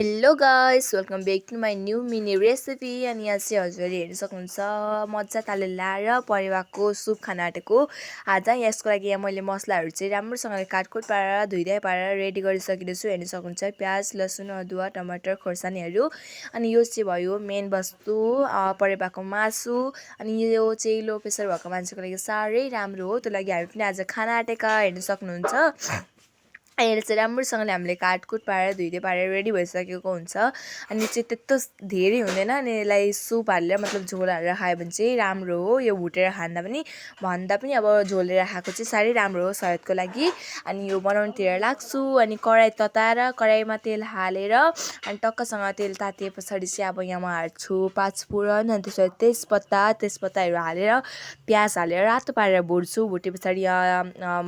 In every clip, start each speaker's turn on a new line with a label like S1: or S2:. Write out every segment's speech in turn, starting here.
S1: Hello guys, welcome back to my new mini recipe. अनि यहाँ चाहिँ हजुरले हेर्न सक्नुहुन्छ मजाले लाएर परेवाको सुप खान आँटेको। आज यसको लागि यहाँ मैले मसलाहरू चाहिँ राम्रोसँगले काटकुट पारेर धुइधाइ पारेर रेडी गरिसकेको छु। हेर्न सक्नुहुन्छ प्याज, लसुन, अदुवा, टमाटर, खोर्सानीहरू। अनि यो चाहिँ भयो मेन वस्तु परेवाको मासु। अनि यो चाहिँ लो प्रेसर भएको मान्छेको लागि साह्रै राम्रो हो। त्यो लागि हामी पनि आज खान आँटेका। हेर्न सक्नुहुन्छ अहिले चाहिँ राम्रोसँगले हामीले काटकुट पारेर धुइधाइ पारेर रेडी भइसकेको हुन्छ। अनि चाहिँ त्यस्तो धेरै हुँदैन। अनि यसलाई सुप हालेर मतलब झोल हालेर खायो भने चाहिँ राम्रो हो। यो भुटेर खाँदा पनि भन्दा पनि अब झोलेर खाएको चाहिँ साह्रै राम्रो हो सेहतको लागि। अनि यो बनाउनुतिर लाग्छु। अनि कराई तताएर कराईमा तेल हालेर अनि टक्कसँग तेल तातिए पछाडि चाहिँ अब यहाँ म हाल्छु पाँचफोरन, अनि त्यसपछि तेजपत्ताहरू हालेर प्याज हालेर रातो पारेर भुट्छु। भुटे पछाडि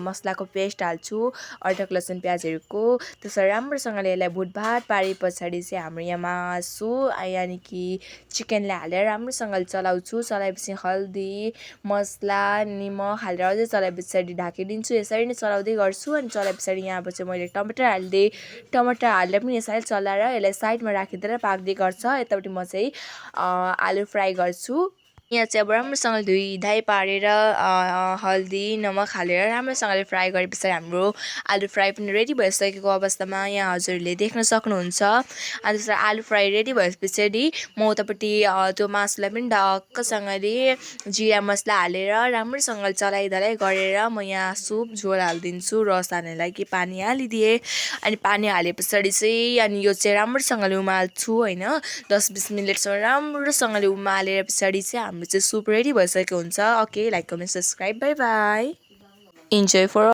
S1: मसलाको पेस्ट हाल्छु, अदरक लसुन प्याजहरूको। त्यसरी राम्रोसँगले यसलाई भुटभाट पारे पछाडि चाहिँ हाम्रो यहाँ मासु यानि कि चिकनलाई हालेर राम्रोसँगले चलाउँछु। चलाएपछि हल्दी, मसला, निमक हालेर अझै चलाए पछाडि ढाकिदिन्छु। यसरी नै चलाउँदै गर्छु। अनि चलाए पछाडि यहाँ चाहिँ मैले टमाटर हालिदिएँ। टमाटर हालेर पनि यसरी चलाएर यसलाई साइडमा राखिदिएर पाक्दै गर्छ। यतापट्टि म चाहिँ आलु फ्राई गर्छु। यहाँ चाहिँ अब राम्रोसँगले धुइधाइ पारेर हल्दी, नमक हालेर राम्रोसँगले फ्राई गरेपछि हाम्रो आलु फ्राई पनि रेडी भइसकेको अवस्थामा यहाँ हजुरहरूले देख्न सक्नुहुन्छ। अनि त्यसरी आलु फ्राई रेडी भएपछि म उतापट्टि त्यो मासुलाई पनि ढक्कसँगले जिरा मसला हालेर राम्रोसँगले चलाइधलाइ गरेर म यहाँ सुप झोल हालिदिन्छु। रस हाल्ने लागि पानी हालिदिएँ। अनि पानी हाले पछाडि चाहिँ अनि यो चाहिँ राम्रोसँगले उमाल्छु होइन। 10-20 मिनटसम्म राम्रोसँगले उमालेर पछाडि चाहिँ हाम्रो चाहिँ सुप रेडी भइसकेको हुन्छ। Okay, like, comment, subscribe, bye bye, enjoy for